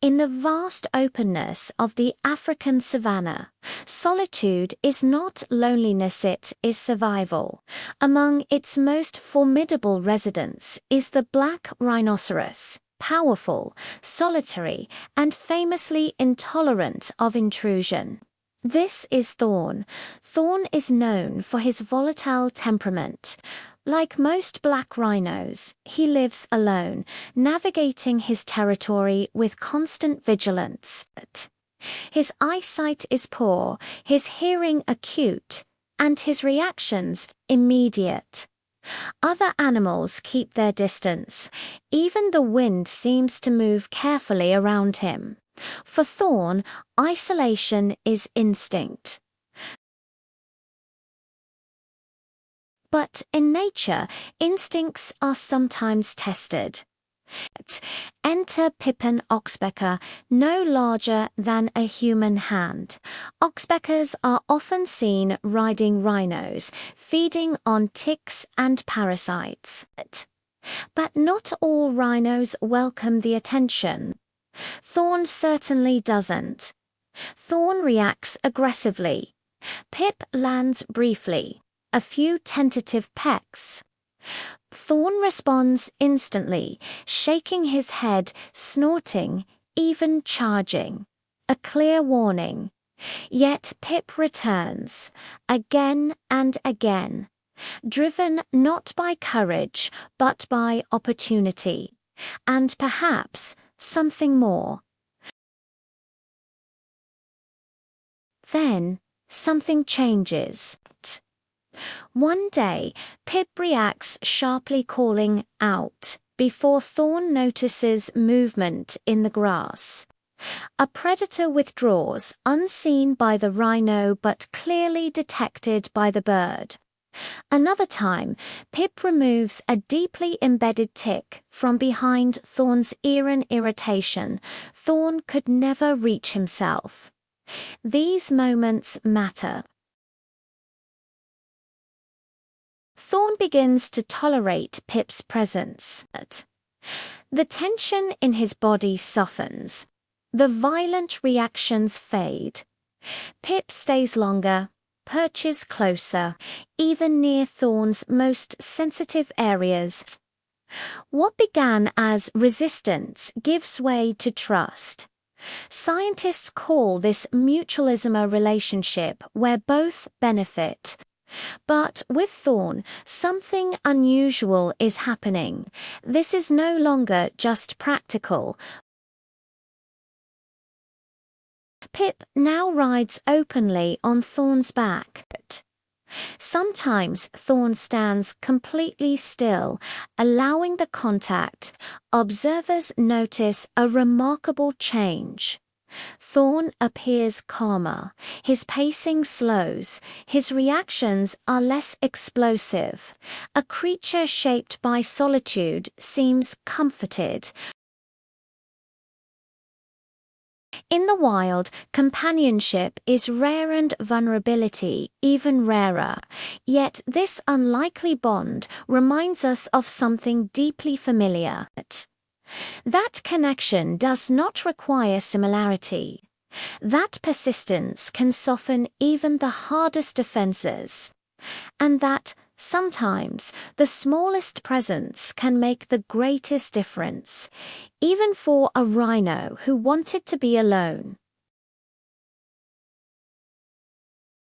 In the vast openness of the African savanna, solitude is not loneliness, it is survival. Among its most formidable residents is the black rhinoceros, powerful, solitary, and famously intolerant of intrusion. This is Thorn. Thorn is known for his volatile temperament. Like most black rhinos, he lives alone, navigating his territory with constant vigilance. His eyesight is poor, his hearing acute, and his reactions immediate. Other animals keep their distance. Even the wind seems to move carefully around him. For Thorn, isolation is instinct. But in nature, instincts are sometimes tested. Enter Pippin Oxpecker, no larger than a human hand. Oxpeckers are often seen riding rhinos, feeding on ticks and parasites. But not all rhinos welcome the attention. Thorn certainly doesn't. Thorn reacts aggressively. Pip lands briefly, a few tentative pecks. Thorn responds instantly, shaking his head, snorting, even charging. A clear warning. Yet Pip returns, again and again, driven not by courage, but by opportunity, and perhaps something more. Then, something changes. One day, Pip reacts sharply, calling out, before Thorn notices movement in the grass. A predator withdraws, unseen by the rhino but clearly detected by the bird. Another time, Pip removes a deeply embedded tick from behind Thorn's ear. An irritation Thorn could never reach himself. These moments matter. Thorn begins to tolerate Pip's presence. The tension in his body softens. The violent reactions fade. Pip stays longer, perches closer, even near Thorn's most sensitive areas. What began as resistance gives way to trust. Scientists call this mutualism, a relationship where both benefit. But with Thorn, something unusual is happening. This is no longer just practical. Pip now rides openly on Thorn's back. Sometimes Thorn stands completely still, allowing the contact. Observers notice a remarkable change. Thorn appears calmer, his pacing slows, his reactions are less explosive. A creature shaped by solitude seems comforted. In the wild, companionship is rare and vulnerability even rarer. Yet this unlikely bond reminds us of something deeply familiar. That connection does not require similarity. That persistence can soften even the hardest defenses. And that, sometimes, the smallest presence can make the greatest difference, even for a rhino who wanted to be alone.